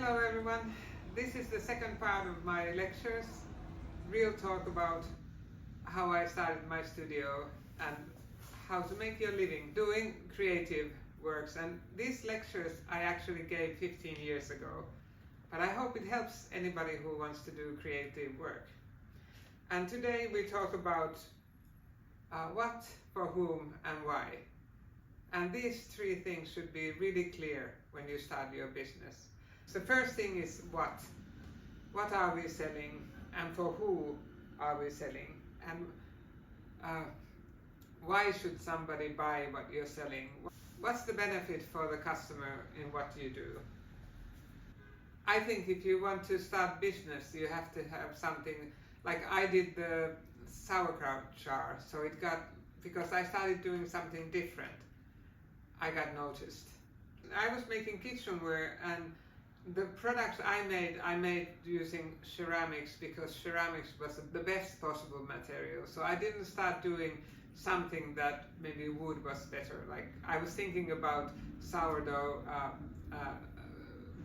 Hello everyone, this is the second part of my lectures, real talk about how I started my studio and how to make your living doing creative works. And these lectures I actually gave 15 years ago, but I hope it helps anybody who wants to do creative work. And today we talk about what, for whom and why. And these three things should be really clear when you start your business. The first thing is what. What are we selling and for who are we selling? And why should somebody buy what you're selling? What's the benefit for the customer in what you do? I think if you want to start business, you have to have something, like I did the sauerkraut jar, so because I started doing something different, I got noticed. I was making kitchenware, and the products I made using ceramics because ceramics was the best possible material. So I didn't start doing something that maybe wood was better. Like I was thinking about sourdough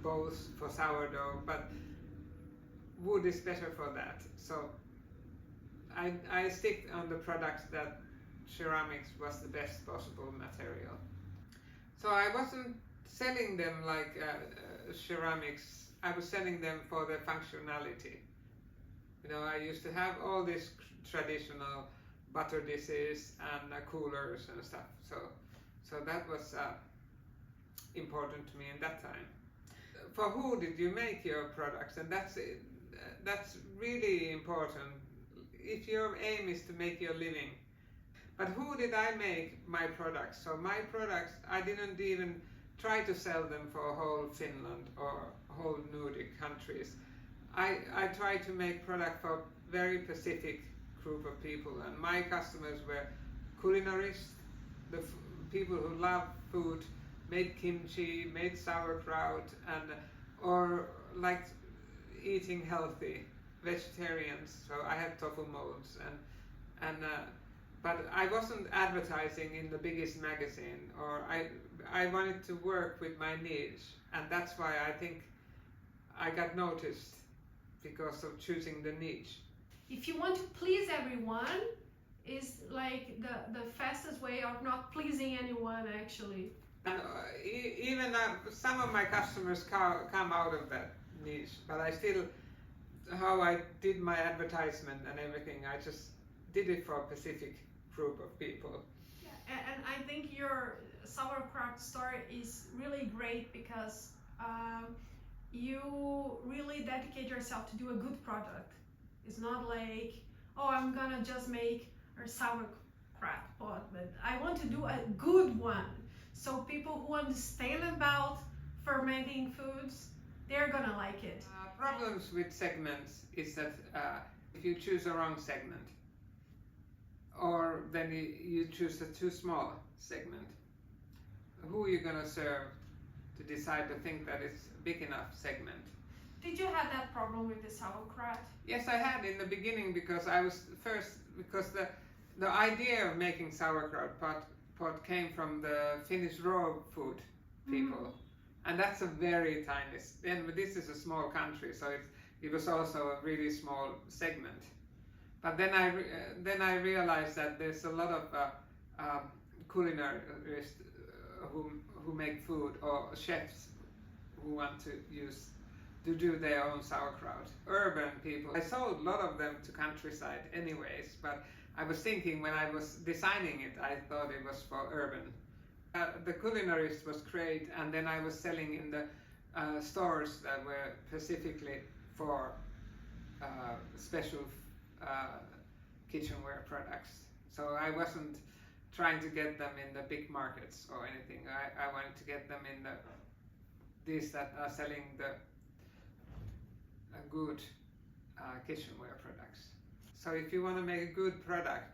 bowls for sourdough, but wood is better for that. So I stick on the products that ceramics was the best possible material. So I wasn't selling them like ceramics, I was selling them for the functionality. You know, I used to have all these traditional butter dishes and coolers and stuff. So that was important to me in that time. For who did you make your products? And that's really important if your aim is to make your living. But who did I make my products? So my products, I didn't even try to sell them for whole Finland or whole Nordic countries. I tried to make product for very specific group of people, and my customers were culinarists, the people who love food, made kimchi, made sauerkraut, or liked eating healthy, vegetarians. So I had tofu molds, but I wasn't advertising in the biggest magazine, or I wanted to work with my niche, and that's why I think I got noticed, because of choosing the niche. If you want to please everyone, is like the fastest way of not pleasing anyone actually. And even some of my customers come out of that niche, but I still, how I did my advertisement and everything, I just did it for a specific group of people. Yeah, and I think your sauerkraut story is really great because you really dedicate yourself to do a good product. It's not like, oh, I'm gonna just make a sauerkraut pot, but I want to do a good one. So people who understand about fermenting foods, they're gonna like it. Problems with segments is that if you choose the wrong segment, or then you choose a too small segment, who are you going to serve to decide to think that it's a big enough segment? Did you have that problem with the sauerkraut? Yes, I had in the beginning, because the idea of making sauerkraut pot came from the Finnish raw food people, and that's a very tiny. And this is a small country, so it was also a really small segment. But then I realized that there's a lot of culinarists who make food, or chefs who want to do their own sauerkraut. Urban people, I sold a lot of them to countryside anyways, but I was thinking when I was designing it, I thought it was for urban. The culinarist was great, and then I was selling in the stores that were specifically for special kitchenware products. So I wasn't trying to get them in the big markets or anything. I wanted to get them in these that are selling the good kitchenware products. So if you want to make a good product,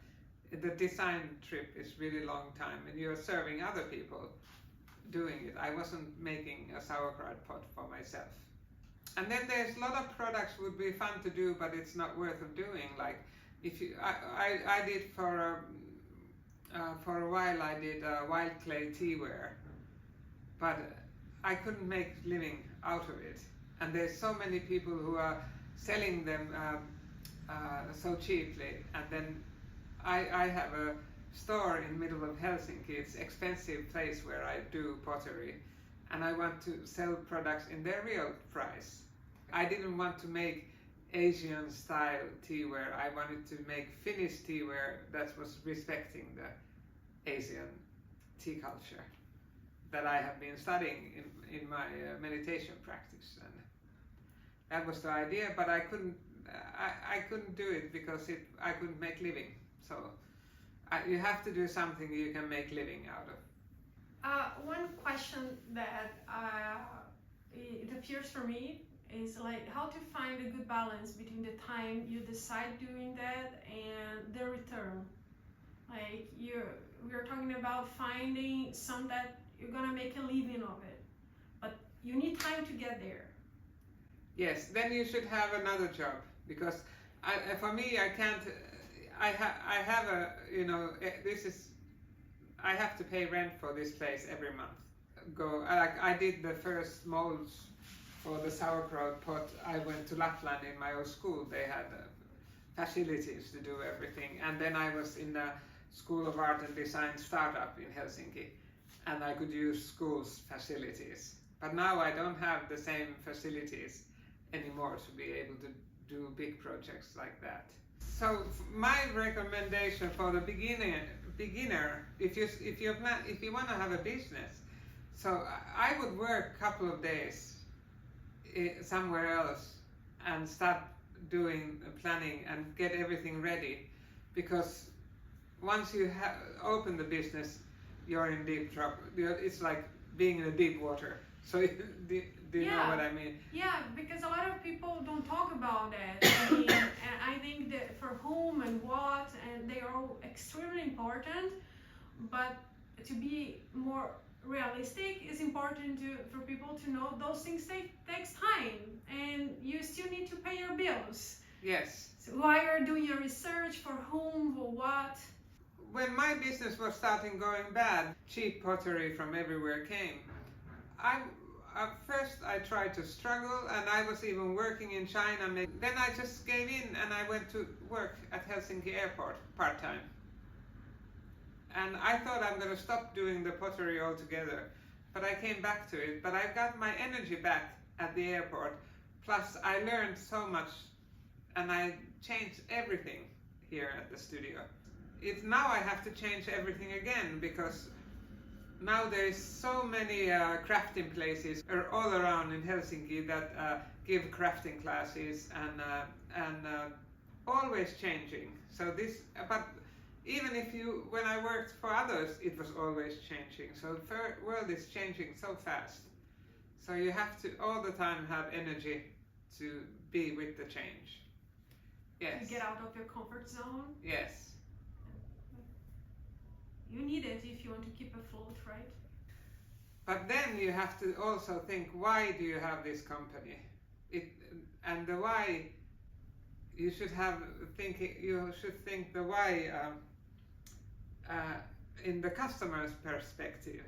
the design trip is really long time, and you're serving other people doing it. I wasn't making a sauerkraut pot for myself. And then there's a lot of products would be fun to do, but it's not worth of doing. Like I did for a while, I did wild clay teaware, but I couldn't make living out of it. and there's so many people who are selling them so cheaply, and then I have a store in middle of Helsinki. It's expensive place where I do pottery, and I want to sell products in their real price. I didn't want to make Asian style teaware. I wanted to make Finnish teaware that was respecting the Asian tea culture that I have been studying in my meditation practice, and that was the idea. But I couldn't do it because I couldn't make living. So you have to do something you can make living out of. One question that it appears for me is like how to find a good balance between the time you decide doing that and the return. Like we're talking about finding some that you're gonna make a living of it, but you need time to get there. Yes, then you should have another job, because for me I can't. I have a, you know, I have to pay rent for this place every month. I did the first molds for the sauerkraut pot. I went to Lapland in my old school. They had facilities to do everything, and then I was in the School of Art and Design startup in Helsinki, and I could use school's facilities. But now I don't have the same facilities anymore to be able to do big projects like that. So my recommendation for the beginner, if you want to have a business, so I would work a couple of days somewhere else and start doing planning and get everything ready, because once you open the business, you're in deep trouble. It's like being in a deep water. So do you know what I mean? Yeah, because a lot of people don't talk about it. And I think that for whom and what, and they are all extremely important. But to be more realistic, it's important for people to know those things takes time, and you still need to pay your bills. Yes. So while you're doing your research, for whom, for what. When my business was starting going bad, cheap pottery from everywhere came. First I tried to struggle, and I was even working in China. Then I just gave in and I went to work at Helsinki airport part-time. And I thought I'm going to stop doing the pottery altogether, but I came back to it. But I got my energy back at the airport, plus I learned so much, and I changed everything here at the studio. Now I have to change everything again, because now there's so many crafting places all around in Helsinki that give crafting classes, and always changing. So but even when I worked for others, it was always changing. So the world is changing so fast. So you have to all the time have energy to be with the change. Yes. To get out of your comfort zone. Yes. You need it if you want to keep afloat, right? But then you have to also think, why do you have this company? And the why, you should think the why in the customer's perspective.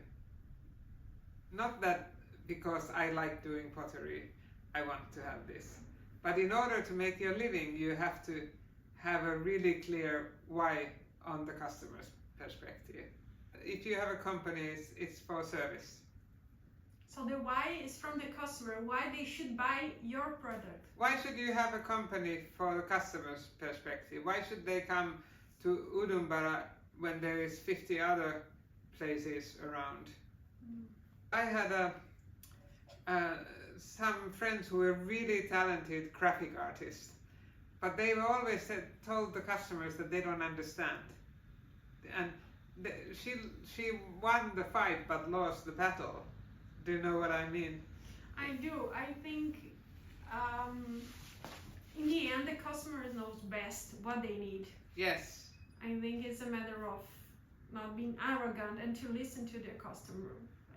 Not that because I like doing pottery, I want to have this. But in order to make your living, you have to have a really clear why on the customer's perspective. If you have a company, it's for service. So the why is from the customer, why they should buy your product. Why should you have a company for the customer's perspective? Why should they come to UDUMBARA when there is 50 other places around? I had some friends who were really talented graphic artists, but they always told the customers that they don't understand. And she won the fight but lost the battle. Do you know what I mean? I do. I think in the end the customer knows best what they need. Yes. I think it's a matter of not being arrogant and to listen to the customer.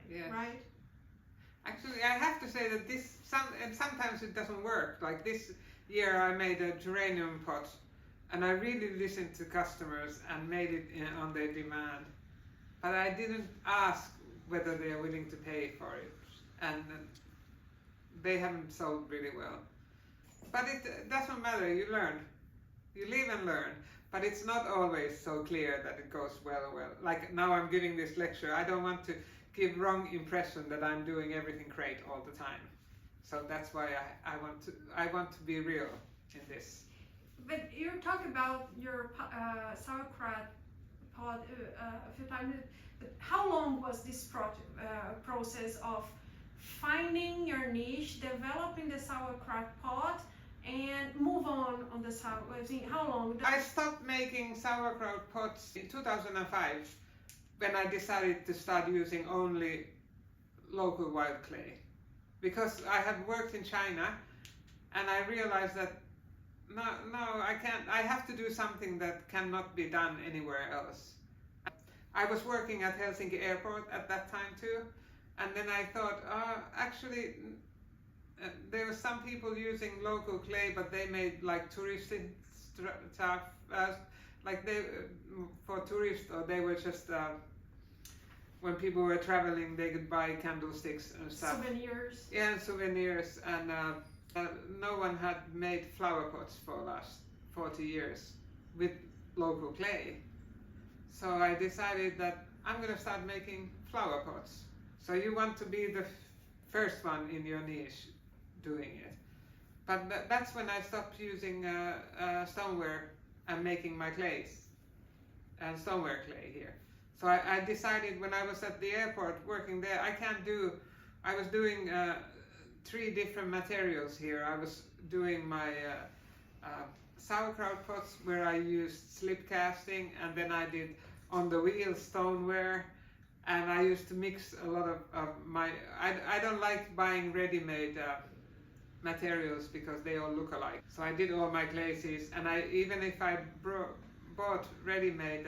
Yes. Right? Actually, I have to say that sometimes it doesn't work. Like this year I made a geranium pot, and I really listened to customers and made it on their demand. But I didn't ask whether they are willing to pay for it. And they haven't sold really well. But it doesn't matter, you learn. You live and learn. But it's not always so clear that it goes well. Like now I'm giving this lecture, I don't want to give wrong impression that I'm doing everything great all the time. So that's why I want to be real in this. But you talk about your sauerkraut pot a few times. But how long was this process of finding your niche, developing the sauerkraut pot, and move on the sauerkraut? How long? I stopped making sauerkraut pots in 2005 when I decided to start using only local wild clay. Because I had worked in China and I realized that no, I can't. I have to do something that cannot be done anywhere else. I was working at Helsinki airport at that time too, and then I thought, actually, there were some people using local clay, but they made like touristic stuff, like they for tourists, or they were just when people were traveling, they could buy candlesticks and stuff. Souvenirs. Yeah, souvenirs, and no one had made flower pots for the last 40 years with local clay. So I decided that I'm going to start making flower pots. So you want to be the first one in your niche doing it. But that's when I stopped using stoneware and making my clays and stoneware clay here. So I decided when I was at the airport working there, I was doing 3 different materials here. I was doing my sauerkraut pots where I used slip casting, and then I did on the wheel stoneware, and I used to mix a lot of my, I don't like buying ready-made materials because they all look alike. So I did all my glazes, and even if I bought ready-made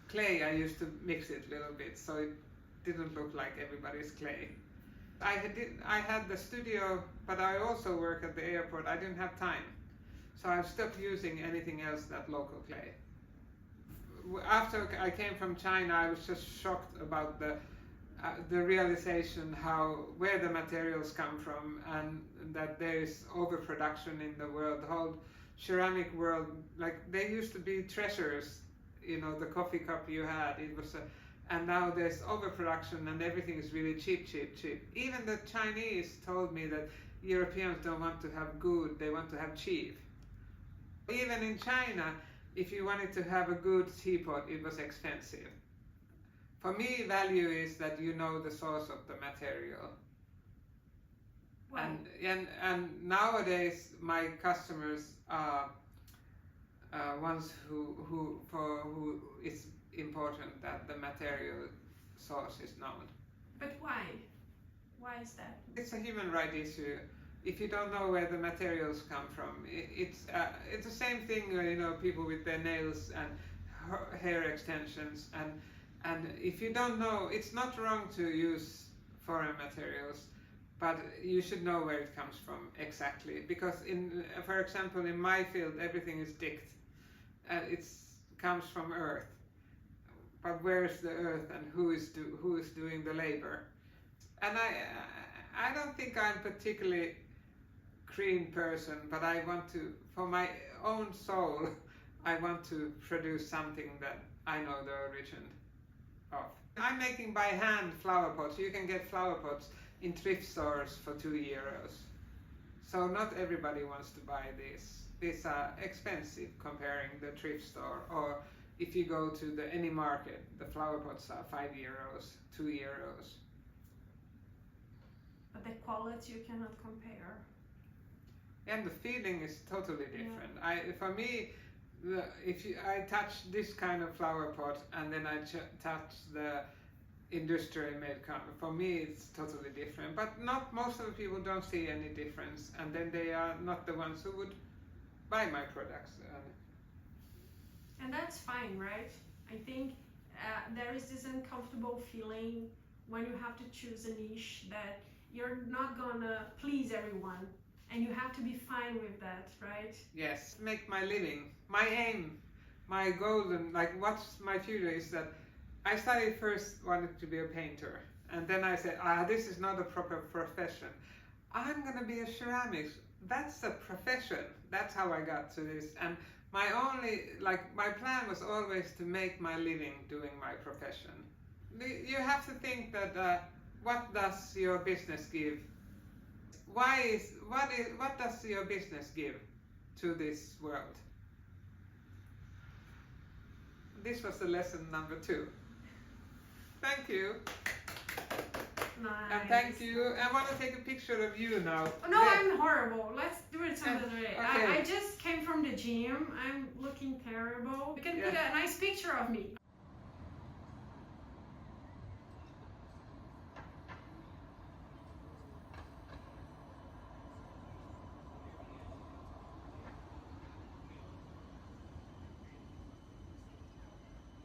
clay, I used to mix it a little bit so it didn't look like everybody's clay. I had the studio, but I also work at the airport. I didn't have time, so I've stopped using anything else that local clay. After I came from China, I was just shocked about the realization where the materials come from, and that there is overproduction in the world. The whole ceramic world, like they used to be treasures. You know, the coffee cup you had, it was and now there's overproduction and everything is really cheap. Even the Chinese told me that Europeans don't want to have good, they want to have cheap. Even in China, if you wanted to have a good teapot, it was expensive. For me, value is that you know the source of the material. Wow. And nowadays my customers are ones who it's important that the material source is known. But why? Why is that? It's a human rights issue. If you don't know where the materials come from, it's the same thing. You know, people with their nails and hair extensions, and if you don't know, it's not wrong to use foreign materials, but you should know where it comes from exactly. Because for example, in my field, everything is dicked. It comes from earth, but where is the earth and who is doing the labor? And I don't think I'm particularly green person, but I want to, for my own soul, I want to produce something that I know the origin of. I'm making by hand flower pots. You can get flower pots in thrift stores for €2. So not everybody wants to buy these. These are expensive comparing the thrift store, or if you go to any market, the flower pots are €5, €2. But the quality you cannot compare. And the feeling is totally different. Yeah. For me, I touch this kind of flower pot and then I touch the industrially made kind, for me it's totally different. But not most of the people don't see any difference, and then they are not the ones who would buy my products. And that's fine, right? I think there is this uncomfortable feeling when you have to choose a niche that you're not gonna please everyone, and you have to be fine with that, right? Yes, make my living. My aim, my goal, and like what's my future is that I studied first wanted to be a painter, and then I said, this is not a proper profession. I'm gonna be a ceramics. That's a profession. That's how I got to this. And my plan was always to make my living doing my profession. You have to think that what does your business give? What does your business give to this world? This was the lesson number 2. Thank you. Nice. And thank you. I want to take a picture of you now. Oh, no, I'm horrible. Let's do it some other way. Okay. I just came from the gym. I'm looking terrible. You can put a nice picture of me.